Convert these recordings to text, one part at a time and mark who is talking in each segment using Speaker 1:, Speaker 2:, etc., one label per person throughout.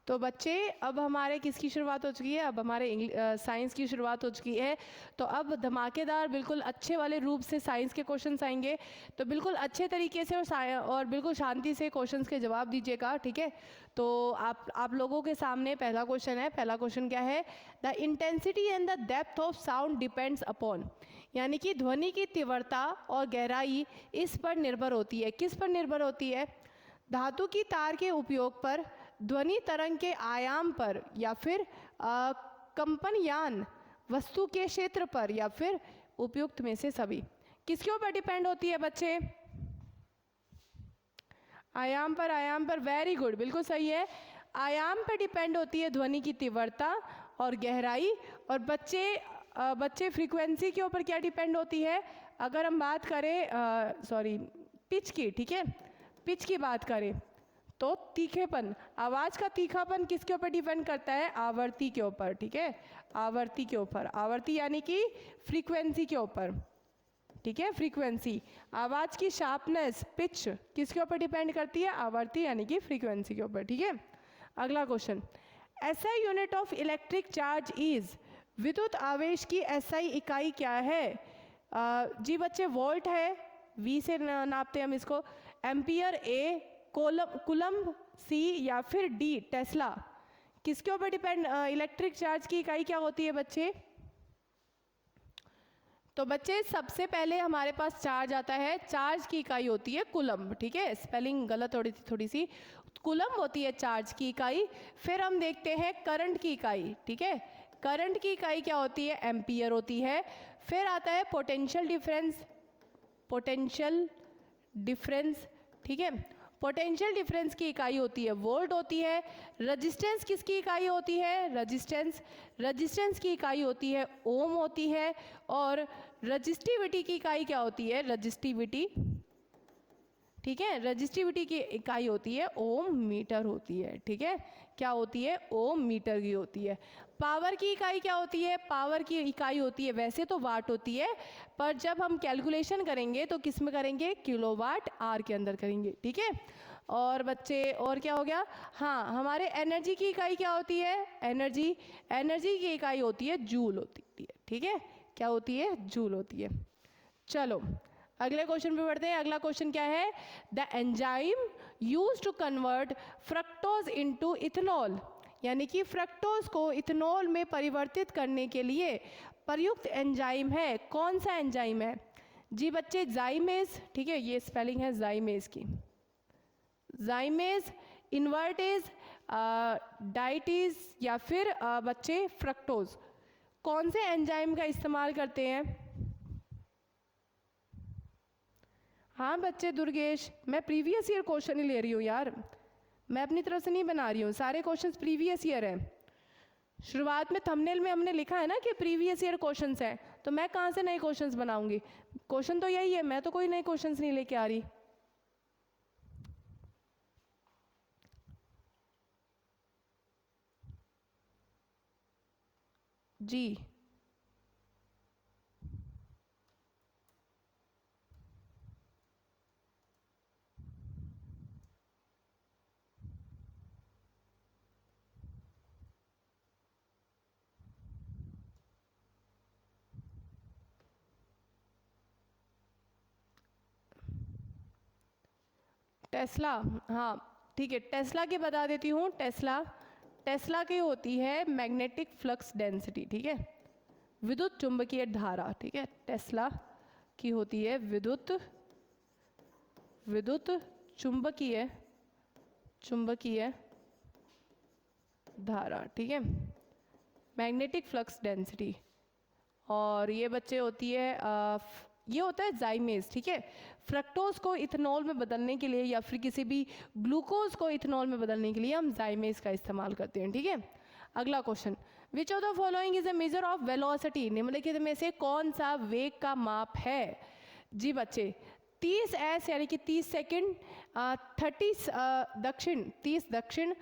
Speaker 1: तो बच्चे अब हमारे किसकी शुरुआत हो चुकी है, अब हमारे साइंस की शुरुआत हो चुकी है। तो अब धमाकेदार बिल्कुल अच्छे वाले रूप से साइंस के क्वेश्चंस आएंगे। तो बिल्कुल अच्छे तरीके से और बिल्कुल शांति से क्वेश्चंस के जवाब दीजिएगा, ठीक है। तो आप लोगों के सामने पहला क्वेश्चन है। पहला क्वेश्चन क्या है, the intensity and the depth of sound depends upon, यानी कि ध्वनि की तीव्रता और गहराई इस पर निर्भर होती है। किस पर निर्भर होती है, धातु की तार के उपयोग पर, ध्वनि तरंग के आयाम पर, या फिर कंपनयान वस्तु के क्षेत्र पर, या फिर उपयुक्त में से सभी। किसके ऊपर डिपेंड होती है बच्चे, आयाम पर, आयाम पर, वेरी गुड, बिल्कुल सही है। आयाम पर डिपेंड होती है ध्वनि की तीव्रता और गहराई। और बच्चे फ्रीक्वेंसी के ऊपर क्या डिपेंड होती है, अगर हम बात करें पिच की, ठीक है, पिच की बात करें तो तीखेपन, आवाज़ का तीखापन किसके ऊपर डिपेंड करता है, आवृत्ति के ऊपर, ठीक है, आवृत्ति के ऊपर, आवृत्ति यानी कि फ्रीक्वेंसी के ऊपर, ठीक है, फ्रीक्वेंसी। आवाज़ की शार्पनेस, पिच किसके ऊपर डिपेंड करती है, आवृत्ति यानी कि फ्रीक्वेंसी के ऊपर, ठीक है। अगला question, SI unit of electric charge is, विद्युत आवेश की एसआई इकाई क्या है। जी बच्चे वोल्ट है, वी से नापते हैं हम इसको, एम्पियर ए, कूलम्ब सी, या फिर डी टेस्ला। किसके ऊपर डिपेंड, इलेक्ट्रिक चार्ज की इकाई क्या होती है बच्चे। तो बच्चे सबसे पहले हमारे पास चार्ज आता है, चार्ज की इकाई होती है कूलम्ब, ठीक है, स्पेलिंग गलत थोड़ी सी, कूलम्ब होती है चार्ज की इकाई। फिर हम देखते हैं करंट की इकाई, ठीक है, करंट की इकाई क्या होती है, एम्पियर होती है। फिर आता है पोटेंशियल डिफरेंस, पोटेंशियल डिफरेंस, ठीक है, पोटेंशियल डिफरेंस की इकाई होती है वोल्ट होती है। रजिस्टेंस किसकी इकाई होती है, रजिस्टेंस की इकाई होती है ओम होती है। और रजिस्टिविटी की इकाई क्या होती है, रजिस्टिविटी, ठीक है, रजिस्टिविटी की इकाई होती है ओम मीटर होती है, ठीक है, क्या होती है, ओम मीटर की होती है। पावर की इकाई क्या होती है, पावर की इकाई होती है वैसे तो वाट होती है, पर जब हम कैलकुलेशन करेंगे तो किस में करेंगे, किलोवाट आर के अंदर करेंगे, ठीक है। और बच्चे और क्या हो गया, हाँ, हमारे एनर्जी की इकाई क्या होती है, एनर्जी की इकाई होती है जूल होती है, ठीक है, क्या होती है, जूल होती है। चलो अगले क्वेश्चन पे बढ़ते हैं। अगला क्वेश्चन क्या है, the enzyme used to convert fructose into ethanol, यानी कि फ्रक्टोज को इथेनॉल में परिवर्तित करने के लिए प्रयुक्त एंजाइम है, कौन सा एंजाइम है। जी बच्चे जाइमेज, ठीक है, ये स्पेलिंग है जाइमेज की, जाइमेज, इन्वर्टेज, डाइटीज, या फिर बच्चे फ्रक्टोज, कौन से एंजाइम का इस्तेमाल करते हैं। हाँ बच्चे दुर्गेश, मैं प्रीवियस ईयर क्वेश्चन ही ले रही हूँ यार, मैं अपनी तरफ से नहीं बना रही हूँ, सारे क्वेश्चंस प्रीवियस ईयर हैं। शुरुआत में थंबनेल में हमने लिखा है ना कि प्रीवियस ईयर क्वेश्चंस हैं, तो मैं कहाँ से नए क्वेश्चंस बनाऊंगी, क्वेश्चन तो यही है, मैं तो कोई नए क्वेश्चंस नहीं लेके आ रही। जी टेस्ला, हाँ ठीक है, टेस्ला की बता देती हूँ। टेस्ला की होती है मैग्नेटिक फ्लक्स डेंसिटी, ठीक है, विद्युत चुंबकीय धारा, ठीक है, टेस्ला की होती है विद्युत चुंबकीय धारा, ठीक है, मैग्नेटिक फ्लक्स डेंसिटी। और ये बच्चे होती है ये होता है जाइमेज, ठीक है, फ्रक्टोज को इथेनॉल में बदलने के लिए या फिर किसी भी ग्लूकोज को इथेनॉल में बदलने के लिए हम जाइमेज का इस्तेमाल करते हैं, ठीक है। अगला question, which of the following is a measure of velocity, निम्नलिखित में से कौन सा वेग का माप है। जी बच्चे 30 एस यानी कि 30 सेकेंड, 30 दक्षिण, 30 दक्षिण,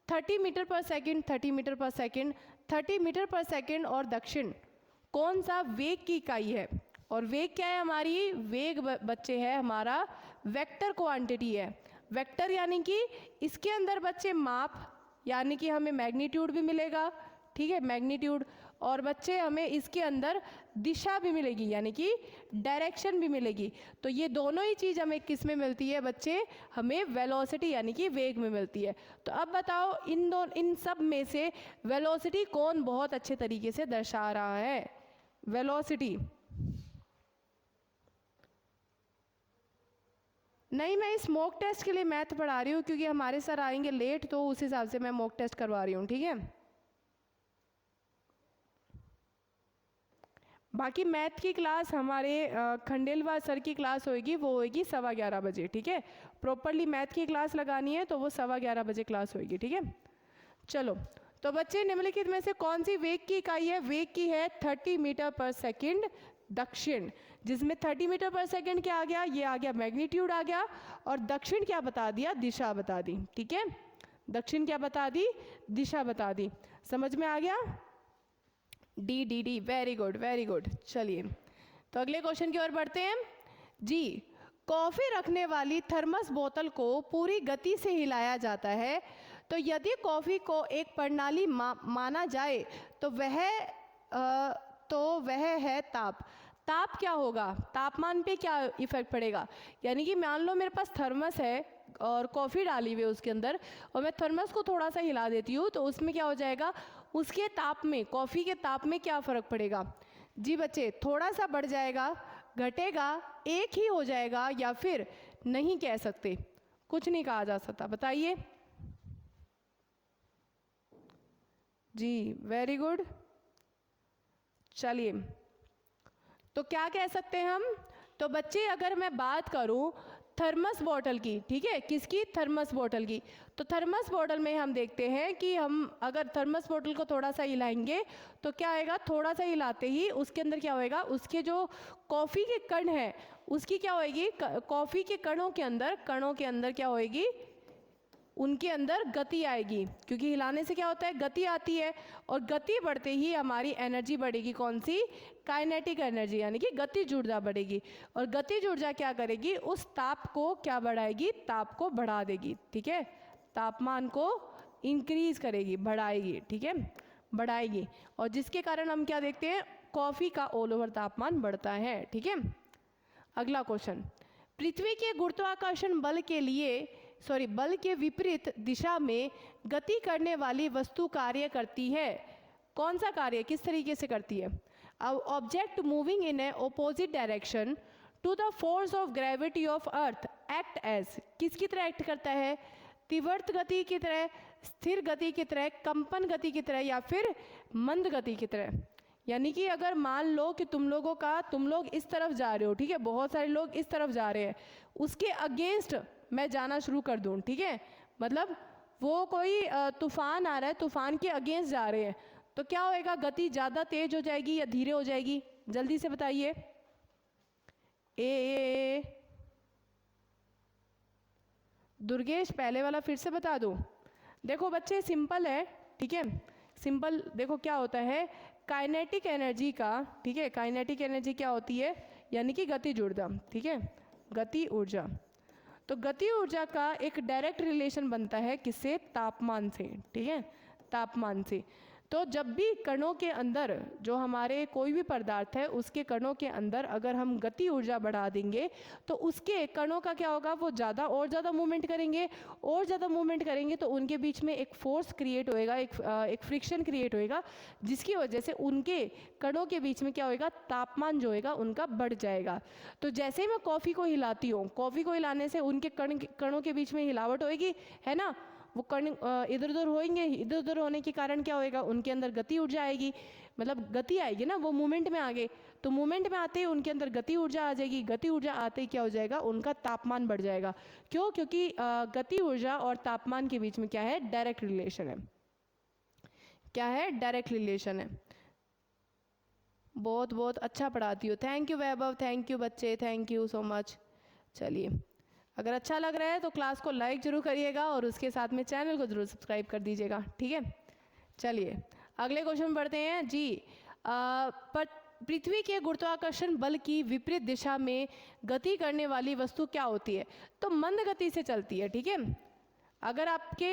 Speaker 1: 30 मीटर पर सेकेंड, 30 मीटर पर सेकेंड, 30 मीटर पर सेकेंड और दक्षिण, कौन सा वेग की इकाई है। और वेग क्या है हमारी, वेग बच्चे है हमारा वेक्टर क्वांटिटी है। वेक्टर यानी कि इसके अंदर बच्चे माप यानी कि हमें मैग्नीट्यूड भी मिलेगा, ठीक है, मैग्नीट्यूड। और बच्चे हमें इसके अंदर दिशा भी मिलेगी, यानी कि डायरेक्शन भी मिलेगी। तो ये दोनों ही चीज़ हमें किस में मिलती है बच्चे? हमें वेलोसिटी यानी कि वेग में मिलती है। तो अब बताओ इन सब में से वेलोसिटी कौन बहुत अच्छे तरीके से दर्शा रहा है? वेलोसिटी नहीं, मैं इस मॉक टेस्ट के लिए मैथ पढ़ा रही हूँ क्योंकि हमारे सर आएंगे लेट, तो उस हिसाब से मैं मॉक टेस्ट करवा रही हूँ, ठीक है। बाकी मैथ की क्लास हमारे खंडेलवाल सर की क्लास होएगी, वो होएगी 11:15 बजे, ठीक है। प्रॉपरली मैथ की क्लास लगानी है तो वो 11:15 बजे क्लास होएगी, ठीक है। चलो, तो बच्चे निम्नलिखित में से कौन सी वेग की इकाई है? वेग की है 30 मीटर पर सेकेंड दक्षिण, जिसमें 30 मीटर पर सेकेंड क्या आ गया? ये आ गया मैग्नीट्यूड आ गया, और दक्षिण क्या बता दिया? दिशा बता दी, ठीक है। दक्षिण क्या बता दी? दिशा बता दी। समझ में आ गया? D D D, very good very good. चलिए, तो अगले क्वेश्चन की ओर बढ़ते हैं जी। कॉफ़ी रखने वाली थर्मस बोतल को पूरी गति से हिलाया जाता है, तो यदि कॉफ़ी को एक प्रणाली माना जाए तो वह है ताप। ताप क्या होगा? तापमान पे क्या इफेक्ट पड़ेगा? यानी कि मान लो मेरे पास थर्मस है और कॉफ़ी डाली हुई है उसके अंदर, और मैं थर्मस को थोड़ा सा हिला देती हूँ, तो उसमें क्या हो जाएगा? उसके ताप में, कॉफ़ी के ताप में क्या फ़र्क पड़ेगा? जी बच्चे, थोड़ा सा बढ़ जाएगा, घटेगा, एक ही हो जाएगा, या फिर नहीं कह सकते, कुछ नहीं कहा जा सकता। बताइए जी, वेरी गुड। चलिए, तो क्या कह सकते हैं हम? तो बच्चे अगर मैं बात करूं थर्मस बॉटल की, ठीक है, किसकी? थर्मस बॉटल की। तो थर्मस बॉटल में हम देखते हैं कि हम अगर थर्मस बॉटल को थोड़ा सा हिलाएंगे तो क्या आएगा? थोड़ा सा हिलाते ही उसके अंदर क्या होएगा? उसके जो कॉफ़ी के कण हैं उसकी क्या होएगी? कॉफ़ी के कणों के अंदर क्या होएगी? उनके अंदर गति आएगी, क्योंकि हिलाने से क्या होता है? गति आती है, और गति बढ़ते ही हमारी एनर्जी बढ़ेगी। कौन सी? काइनेटिक एनर्जी, यानी कि गतिज ऊर्जा बढ़ेगी। और गतिज ऊर्जा क्या करेगी? उस ताप को क्या बढ़ाएगी? ताप को बढ़ा देगी, ठीक है। तापमान को इंक्रीज करेगी, बढ़ाएगी, ठीक है, बढ़ाएगी। और जिसके कारण हम क्या देखते हैं? कॉफ़ी का ऑल ओवर तापमान बढ़ता है, ठीक है। अगला क्वेश्चन, पृथ्वी के गुरुत्वाकर्षण बल के विपरीत दिशा में गति करने वाली वस्तु कार्य करती है। कौन सा कार्य? किस तरीके से करती है? Object moving in a opposite direction to the force of gravity of earth act as, किसकी तरह एक्ट करता है? तीव्र गति की तरह, स्थिर गति की तरह, कंपन गति की तरह, या फिर मंद गति की तरह। यानी कि अगर मान लो कि तुम लोग इस तरफ जा रहे हो, ठीक है, बहुत सारे लोग इस तरफ जा रहे हैं, उसके अगेंस्ट मैं जाना शुरू कर दूं, ठीक है, मतलब वो कोई तूफान आ रहा है, तूफान के अगेंस्ट जा रहे हैं, तो क्या होएगा? गति ज़्यादा तेज हो जाएगी या धीरे हो जाएगी? जल्दी से बताइए। ए दुर्गेश, पहले वाला फिर से बता दूं? देखो बच्चे, सिंपल है, ठीक है, सिंपल। देखो क्या होता है काइनेटिक एनर्जी का, ठीक है, काइनेटिक एनर्जी क्या होती है? यानी कि गतिज ऊर्जा, ठीक है, गति ऊर्जा। तो गति ऊर्जा का एक डायरेक्ट रिलेशन बनता है किससे? तापमान से, ठीक है, तापमान से। तो जब भी कणों के अंदर, जो हमारे कोई भी पदार्थ है उसके कणों के अंदर अगर हम गति ऊर्जा बढ़ा देंगे तो उसके कणों का क्या होगा? वो ज़्यादा और ज़्यादा मूवमेंट करेंगे, और ज़्यादा मूवमेंट करेंगे तो उनके बीच में एक फोर्स क्रिएट होएगा, एक फ्रिक्शन क्रिएट होएगा, जिसकी वजह से उनके कणों के बीच में क्या होएगा? तापमान जो होएगा उनका बढ़ जाएगा। तो जैसे ही मैं कॉफ़ी को हिलाती हूँ, कॉफ़ी को हिलाने से उनके कणों के बीच में हिलावट होएगी, है ना, वो कण इधर उधर होएंगे, इधर उधर होने के कारण क्या होएगा? उनके अंदर गति ऊर्जा आएगी, मतलब गति आएगी ना, वो मूवमेंट में आ गए, तो मूवमेंट में आते ही उनके अंदर गति ऊर्जा आ जाएगी, गति ऊर्जा आते ही क्या हो जाएगा? उनका तापमान बढ़ जाएगा। क्यों? क्योंकि गति ऊर्जा और तापमान के बीच में क्या है? डायरेक्ट रिलेशन है। क्या है? डायरेक्ट रिलेशन है। बहुत बहुत अच्छा पढ़ाती हो, thank you Vaibhav, thank you बच्चे, थैंक यू सो मच। चलिए, अगर अच्छा लग रहा है तो क्लास को लाइक जरूर करिएगा और उसके साथ में चैनल को जरूर सब्सक्राइब कर दीजिएगा, ठीक है। चलिए, अगले क्वेश्चन पढ़ते हैं जी। पृथ्वी के गुरुत्वाकर्षण बल की विपरीत दिशा में गति करने वाली वस्तु क्या होती है? तो मंद गति से चलती है, ठीक है। अगर आपके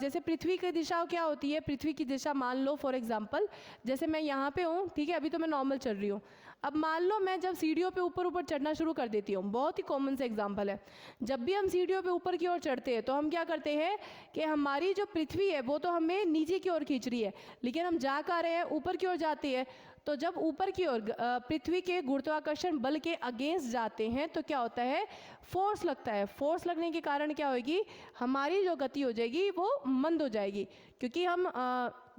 Speaker 1: जैसे पृथ्वी की दिशा क्या होती है, पृथ्वी की दिशा मान लो फॉर एग्जांपल, जैसे मैं यहाँ पे हूँ, ठीक है, अभी तो मैं नॉर्मल चल रही हूँ। अब मान लो मैं जब सीढ़ियों पे ऊपर ऊपर चढ़ना शुरू कर देती हूँ, बहुत ही कॉमन सा एग्जांपल है, जब भी हम सीढ़ियों पे ऊपर की ओर चढ़ते हैं तो हम क्या करते हैं कि हमारी जो पृथ्वी है वो तो हमें नीचे की ओर खींच रही है, लेकिन हम जा कर रहे हैं, ऊपर की ओर जाते हैं। तो जब ऊपर की ओर पृथ्वी के गुरुत्वाकर्षण बल के अगेंस्ट जाते हैं तो क्या होता है, फोर्स लगता है। फोर्स लगने के कारण क्या होगी, हमारी जो गति हो जाएगी वो मंद हो जाएगी, क्योंकि हम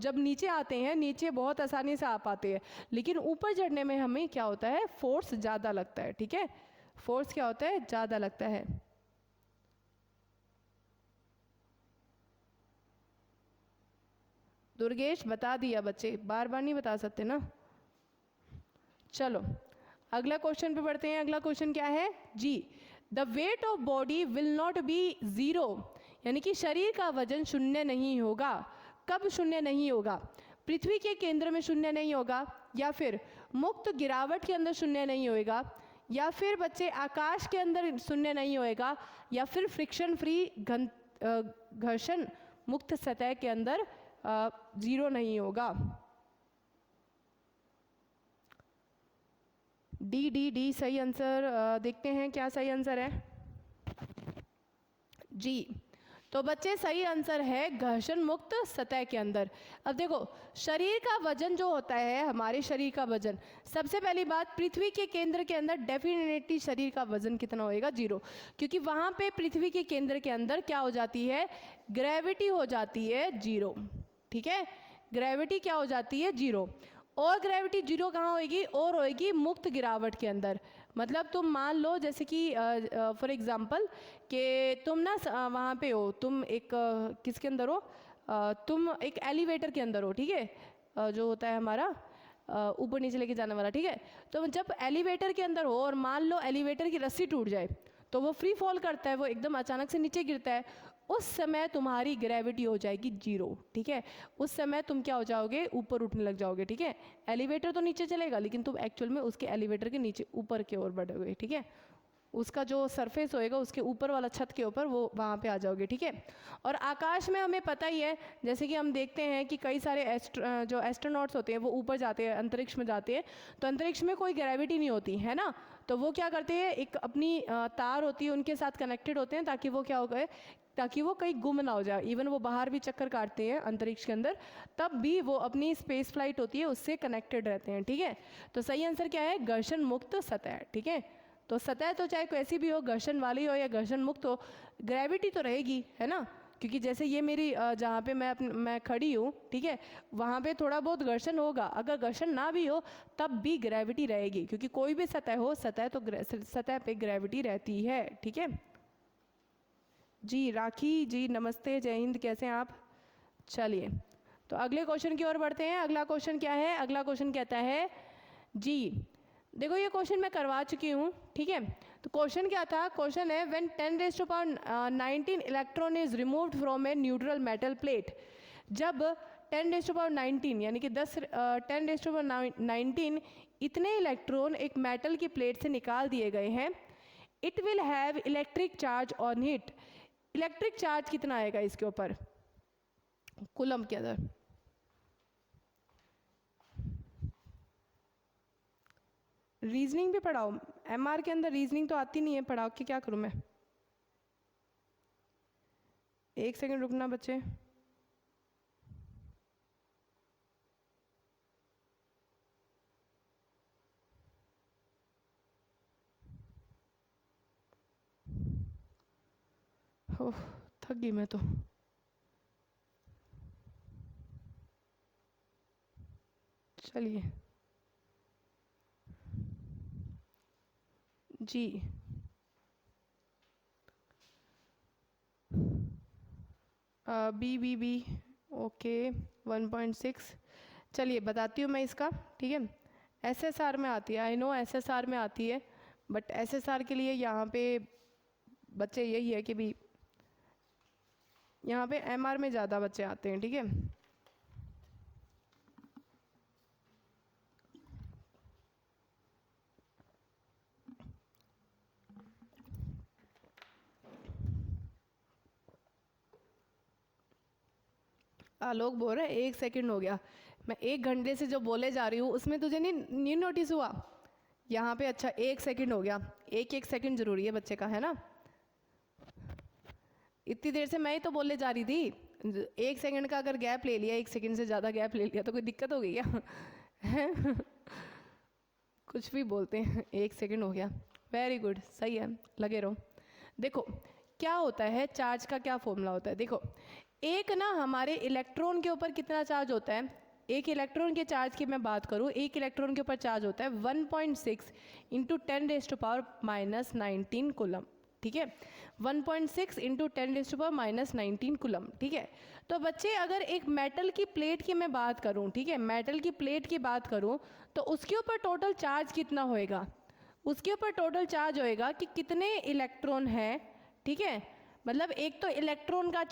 Speaker 1: जब नीचे आते हैं, नीचे बहुत आसानी से आ पाते हैं, लेकिन ऊपर चढ़ने में हमें क्या होता है, फोर्स ज़्यादा लगता है। ठीक है, फोर्स क्या होता है, ज़्यादा लगता है। दुर्गेश बता दिया बच्चे, बार बार नहीं बता सकते ना। चलो अगला क्वेश्चन पे बढ़ते हैं। अगला क्वेश्चन क्या है जी, the weight of body will not be zero, यानी कि शरीर का वजन शून्य नहीं होगा। कब शून्य नहीं होगा, पृथ्वी के केंद्र में शून्य नहीं होगा, या फिर मुक्त गिरावट के अंदर शून्य नहीं होएगा, या फिर बच्चे आकाश के अंदर शून्य नहीं होएगा, या फिर फ्रिक्शन फ्री घर्षण मुक्त सतह के अंदर जीरो नहीं होगा। डी डी डी सही आंसर। देखते हैं क्या सही आंसर है जी। तो बच्चे सही आंसर है घर्षण मुक्त सतह के अंदर। अब देखो, शरीर का वजन जो होता है, हमारे शरीर का वजन, सबसे पहली बात, पृथ्वी के केंद्र के अंदर डेफिनेटली शरीर का वजन कितना होएगा, जीरो, क्योंकि वहां पे पृथ्वी के केंद्र के अंदर क्या हो जाती है, ग्रेविटी हो जाती है जीरो। ठीक है, ग्रेविटी क्या हो जाती है, जीरो। और ग्रेविटी जीरो कहाँ होएगी, और होएगी मुक्त गिरावट के अंदर। मतलब तुम मान लो जैसे कि फॉर एग्जांपल कि तुम ना वहाँ पे हो, तुम एक किसके अंदर हो, तुम एक एलिवेटर के अंदर हो, ठीक है, जो होता है हमारा ऊपर नीचे लेके जाने वाला। ठीक है, तो जब एलिवेटर के अंदर हो और मान लो एलिवेटर की रस्सी टूट जाए तो वो फ्री फॉल करता है, वो एकदम अचानक से नीचे गिरता है, उस समय तुम्हारी ग्रेविटी हो जाएगी जीरो। ठीक है, उस समय तुम क्या हो जाओगे, ऊपर उठने लग जाओगे। ठीक है, एलिवेटर तो नीचे चलेगा लेकिन तुम एक्चुअल में उसके एलिवेटर के नीचे ऊपर की ओर बढ़ोगे। ठीक है, उसका जो सरफेस होएगा उसके ऊपर वाला छत के ऊपर वो वहाँ पे आ जाओगे। ठीक है, और आकाश में हमें पता ही है, जैसे कि हम देखते हैं कि कई सारे जो एस्ट्रोनॉट्स होते हैं वो ऊपर जाते हैं, अंतरिक्ष में जाते हैं, तो अंतरिक्ष में कोई ग्रेविटी नहीं होती है ना, तो वो क्या करते हैं, एक अपनी तार होती है उनके साथ कनेक्टेड होते हैं, ताकि वो क्या हो गए, ताकि वो कहीं गुम ना हो जाए। इवन वो बाहर भी चक्कर काटते हैं अंतरिक्ष के अंदर, तब भी वो अपनी स्पेस फ्लाइट होती है उससे कनेक्टेड रहते हैं। ठीक है, तो सही आंसर क्या है, घर्षण मुक्त सतह। ठीक है, तो सतह तो चाहे कैसी भी हो, घर्षण वाली हो या घर्षण मुक्त हो, ग्रेविटी तो रहेगी, है ना, क्योंकि जैसे ये मेरी जहाँ पे मैं खड़ी हूँ, ठीक है, वहाँ पे थोड़ा बहुत घर्षण होगा, अगर घर्षण ना भी हो तब भी ग्रेविटी रहेगी, क्योंकि कोई भी सतह हो, सतह तो सतह पे ग्रेविटी रहती है। ठीक है जी। राखी जी नमस्ते, जय हिंद, कैसे हैं आप। चलिए तो अगले क्वेश्चन की ओर बढ़ते हैं। अगला क्वेश्चन क्या है, अगला क्वेश्चन कहता है जी, देखो ये क्वेश्चन मैं करवा चुकी हूँ। ठीक है, तो क्वेश्चन क्या था, क्वेश्चन है when 10⁻19 electron is removed from a neutral metal plate, जब 10⁻19 यानी कि 10⁻19 इतने इलेक्ट्रॉन एक मेटल की प्लेट से निकाल दिए गए हैं, it will have electric charge on it. Electric charge कितना आएगा इसके ऊपर, कूलम के अंदर। रीजनिंग भी पढ़ाओ, एमआर के अंदर रीजनिंग तो आती नहीं है, पढ़ाओ कि क्या करूं मैं। एक सेकंड रुकना बच्चे। ओह थक गई मैं तो। चलिए जी, बी ओके 1.6। चलिए बताती हूँ मैं इसका। ठीक है, एसएसआर में आती है, आई नो एसएसआर में आती है, बट एसएसआर के लिए यहाँ पे बच्चे यही है कि भी यहाँ पे एमआर में ज़्यादा बच्चे आते हैं। ठीक है, आलोक बोल रहा है 1 सेकंड हो गया। मैं 1 घंटे से जो बोले जा रही हूँ उसमें तुझे नहीं नोटिस हुआ? यहाँ पे अच्छा 1 सेकंड हो गया। 1 सेकंड जरूरी है बच्चे का, है ना? इतनी देर से मैं ही तो बोलने जा रही थी। 1 सेकंड का अगर गैप ले लिया, 1 सेकंड से ज़्यादा गैप ले लिया तो कोई दिक्कत हो गई क्या? कुछ भी बोलते हैं। 1 सेकंड हो गया, वेरी गुड, सही है, लगे रहो। देखो क्या होता है, चार्ज का क्या फॉर्मूला होता है। देखो एक ना हमारे इलेक्ट्रॉन के ऊपर कितना चार्ज होता है, एक इलेक्ट्रॉन के चार्ज की मैं बात करूँ, एक इलेक्ट्रॉन के ऊपर चार्ज होता है 1.6 इंटू 10⁻⁻19 कूलम, ठीक है? 1.6 इंटू 10⁻⁻19 कूलम, ठीक है? तो बच्चे अगर एक मेटल की प्लेट की मैं बात करूं, ठीक है, मेटल की प्लेट की बात करूं, तो उसके ऊपर टोटल चार्ज कितना होएगा? उसके ऊपर टोटल चार्ज होएगा कि कितने इलेक्ट्रॉन हैं, ठीक है? मतलब एक तो इलेक्ट्रॉन का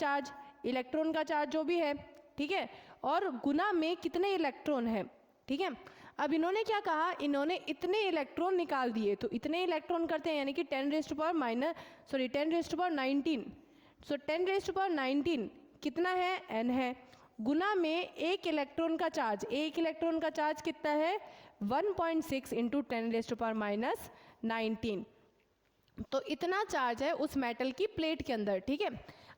Speaker 1: चार्ज जो भी है, ठीक है, और गुना में कितने इलेक्ट्रॉन हैं, ठीक है? अब इन्होंने क्या कहा, इन्होंने इतने इलेक्ट्रॉन निकाल दिए, तो इतने इलेक्ट्रॉन करते हैं यानी कि 10⁻19, सो 10⁻19 कितना है, n है, गुना में एक इलेक्ट्रॉन का चार्ज कितना है, 1.6 इंटू 10⁻⁻19, तो इतना चार्ज है उस मेटल की प्लेट के अंदर, ठीक है?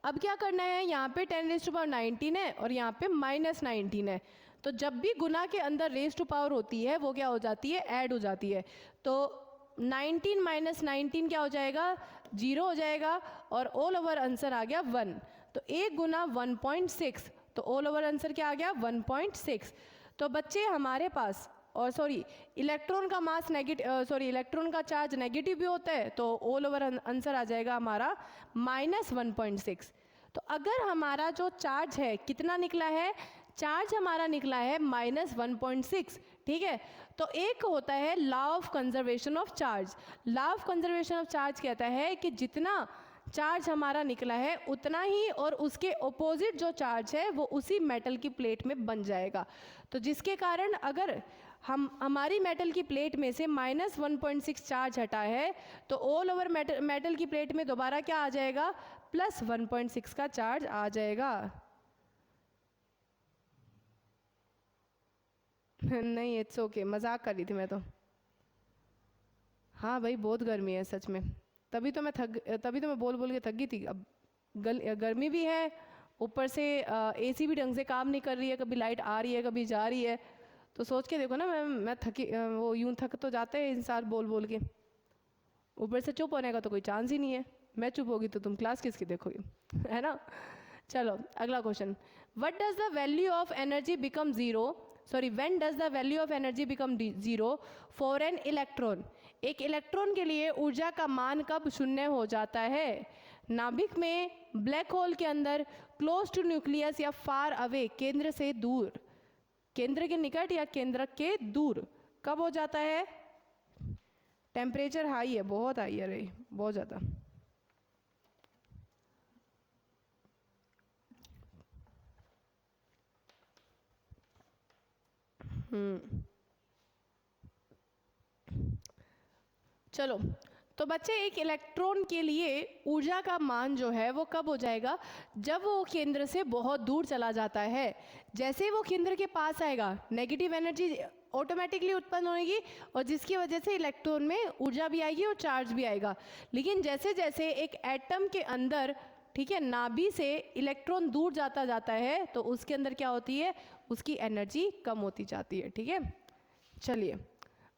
Speaker 1: अब क्या करना है, यहाँ पे 10⁻19 है और यहाँ पे -19 है, तो जब भी गुना के अंदर रेज टू पावर होती है वो क्या हो जाती है, ऐड हो जाती है, तो 19 - 19 क्या हो जाएगा, 0 हो जाएगा, और ऑल ओवर आंसर आ गया 1, तो 1 गुना 1.6, तो ऑल ओवर आंसर क्या आ गया, 1.6। तो बच्चे हमारे पास, और सॉरी इलेक्ट्रॉन का मास इलेक्ट्रॉन का चार्ज नेगेटिव भी होता है, तो ऑल ओवर आंसर आ जाएगा हमारा -1.6। तो अगर हमारा जो चार्ज है कितना निकला है, चार्ज हमारा निकला है -1.6, ठीक है? तो एक होता है law of conservation of charge. Law of conservation of charge कहता है कि जितना चार्ज हमारा निकला है उतना ही और उसके ऑपोजिट जो चार्ज है वो उसी मेटल की प्लेट में बन जाएगा। तो जिसके कारण अगर हमारी मेटल की प्लेट में से -1.6 चार्ज हटा है तो ऑल ओवर मेटल की प्लेट में दोबारा क्या आ जाएगा, +1.6 का चार्ज आ जाएगा। नहीं इट्स ओके, मजाक कर रही थी मैं तो। हाँ भाई बहुत गर्मी है सच में, तभी तो मैं बोल बोल के थक गई थी। अब गर्मी भी है, ऊपर से एसी भी ढंग से काम नहीं कर रही है, कभी लाइट आ रही है कभी जा रही है, तो सोच के देखो ना, मैं थकी, वो यूं थक तो जाते हैं इंसान बोल बोल के, ऊपर से चुप होने का तो कोई चांस ही नहीं है। मैं चुप होगी तो तुम क्लास किसकी देखोगे, है ना? चलो अगला question, what does the value of energy become when does the value of energy become 0 for an electron? एक इलेक्ट्रॉन के लिए ऊर्जा का मान कब शून्य हो जाता है? नाभिक में, ब्लैक होल के अंदर, क्लोज टू न्यूक्लियस या फार अवे, केंद्र से दूर, केंद्र के निकट या केंद्र के दूर, कब हो जाता है? टेम्परेचर हाई है, बहुत हाई है रे, बहुत ज़्यादा। चलो तो बच्चे एक इलेक्ट्रॉन के लिए ऊर्जा का मान जो है वो कब हो जाएगा, जब वो केंद्र से बहुत दूर चला जाता है। जैसे वो केंद्र के पास आएगा नेगेटिव एनर्जी ऑटोमेटिकली उत्पन्न होगी और जिसकी वजह से इलेक्ट्रॉन में ऊर्जा भी आएगी और चार्ज भी आएगा। लेकिन जैसे जैसे एक एटम के अंदर, ठीक है, नाभि से इलेक्ट्रॉन दूर जाता है तो उसके अंदर क्या होती है, उसकी एनर्जी कम होती जाती है, ठीक है? चलिए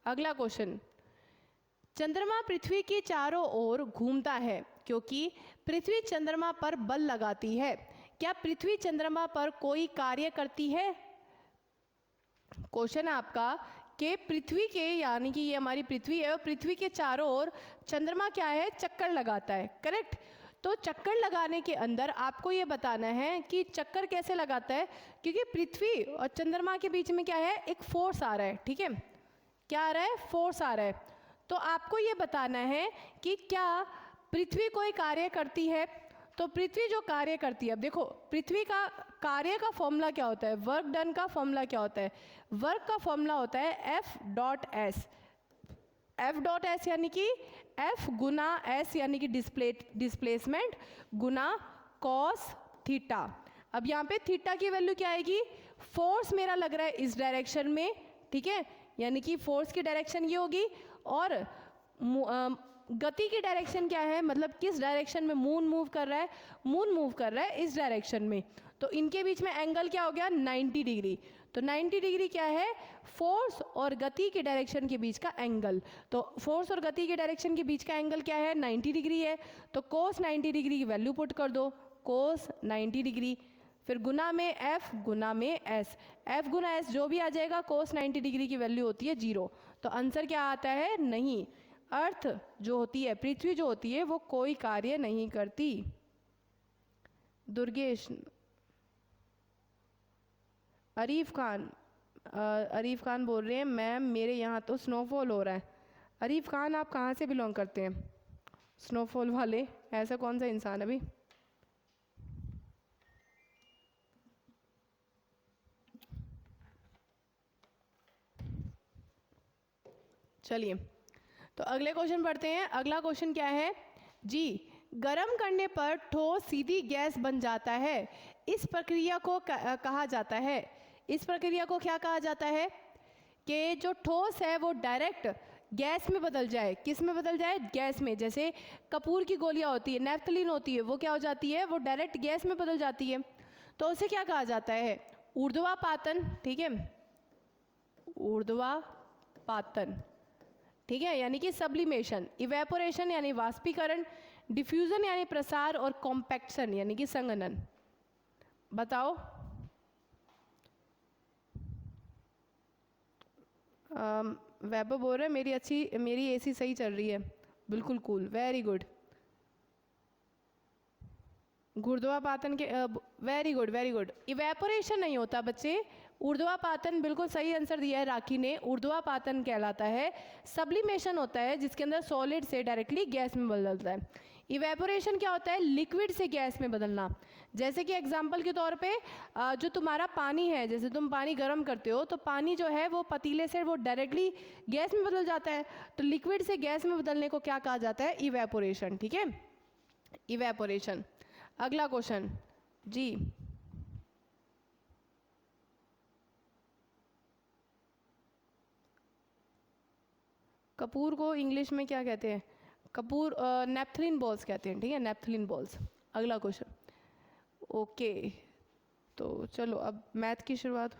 Speaker 1: अगला क्वेश्चन, चंद्रमा पृथ्वी के चारों ओर घूमता है क्योंकि पृथ्वी चंद्रमा पर बल लगाती है। क्या पृथ्वी चंद्रमा पर कोई कार्य करती है? क्वेश्चन है आपका कि पृथ्वी के, यानी कि ये हमारी पृथ्वी है और पृथ्वी के चारों ओर चंद्रमा क्या है, चक्कर लगाता है, करेक्ट? तो चक्कर लगाने के अंदर आपको ये बताना है कि चक्कर कैसे लगाता है, क्योंकि पृथ्वी और चंद्रमा के बीच में क्या है, एक फोर्स आ रहा है, ठीक है? क्या आ रहा है, फोर्स आ रहा है। तो आपको ये बताना है कि क्या पृथ्वी कोई कार्य करती है। तो पृथ्वी जो कार्य करती है, अब देखो पृथ्वी का कार्य का फॉर्मूला क्या होता है, वर्क डन का फॉर्मूला क्या होता है, वर्क का फॉर्मूला होता है F.S। F.S यानी कि F गुना S यानी कि डिस्प्लेसमेंट गुना कॉस थीटा। अब यहाँ पे थीटा की वैल्यू क्या आएगी, फोर्स मेरा लग रहा है इस डायरेक्शन में, ठीक है, यानी कि फोर्स की डायरेक्शन ये होगी, और गति की डायरेक्शन क्या है, मतलब किस डायरेक्शन में मून मूव कर रहा है, मून मूव कर रहा है इस डायरेक्शन में, तो इनके बीच में एंगल क्या हो गया 90 डिग्री। तो 90 डिग्री क्या है, फोर्स और गति के डायरेक्शन के बीच का एंगल। तो फोर्स और गति के डायरेक्शन के बीच का एंगल क्या है, 90 डिग्री है। तो कोस 90 डिग्री की वैल्यू पुट कर दो, कोस 90 डिग्री, फिर गुना में एफ गुना में एस, एफ गुना एस जो भी आ जाएगा, कोस 90 डिग्री की वैल्यू होती है 0। तो आंसर क्या आता है, नहीं। अर्थ जो होती है, पृथ्वी जो होती है, वो कोई कार्य नहीं करती। दुर्गेश, अरीफ खान बोल रहे हैं मैम मेरे यहाँ तो स्नोफॉल हो रहा है। अरीफ खान आप कहाँ से बिलोंग करते हैं, स्नोफॉल वाले, ऐसा कौन सा इंसान अभी। चलिए तो अगले क्वेश्चन पढ़ते हैं। अगला क्वेश्चन क्या है जी, गर्म करने पर ठोस सीधी गैस बन जाता है, इस प्रक्रिया को कहा जाता है, इस प्रक्रिया को क्या कहा जाता है, कि जो ठोस है वो डायरेक्ट गैस में बदल जाए। किस में बदल जाए, गैस में। जैसे कपूर की गोलियां होती है, नेफ्थलीन होती है, वो क्या हो जाती है, वो डायरेक्ट गैस में बदल जाती है। तो उसे क्या कहा जाता है, ऊर्ध्वापातन, ठीक है, ऊर्ध्वापातन, ठीक है, यानी कि सब्लिमेशन, इवेपोरेशन यानी वाष्पीकरण, डिफ्यूजन यानी प्रसार, और कॉम्पैक्शन यानी कि संघनन। बताओ। वैभव बोल रहे हैं मेरी एसी सही चल रही है, बिल्कुल कूल, वेरी गुड। ऊर्ध्वापातन के very good very good. Evaporation नहीं होता बच्चे, ऊर्ध्वापातन, बिल्कुल सही आंसर दिया है राखी ने, ऊर्ध्वापातन कहलाता है। सब्लिमेशन होता है जिसके अंदर सॉलिड से डायरेक्टली गैस में बदलता है। इवेपोरेशन क्या होता है, लिक्विड से गैस में बदलना। जैसे कि एग्जांपल के तौर पे जो तुम्हारा पानी है, जैसे तुम पानी गर्म करते हो तो पानी जो है वो पतीले से वो डायरेक्टली गैस में बदल जाता है। तो लिक्विड से गैस में बदलने को क्या कहा जाता है, इवेपोरेशन, ठीक है, इवेपोरेशन। अगला क्वेश्चन जी, कपूर को इंग्लिश में क्या कहते हैं, कपूर नेप्थलीन बॉल्स कहते हैं, ठीक है, नेप्थलीन बॉल्स। अगला क्वेश्चन, ओके, तो चलो अब मैथ की शुरुआत।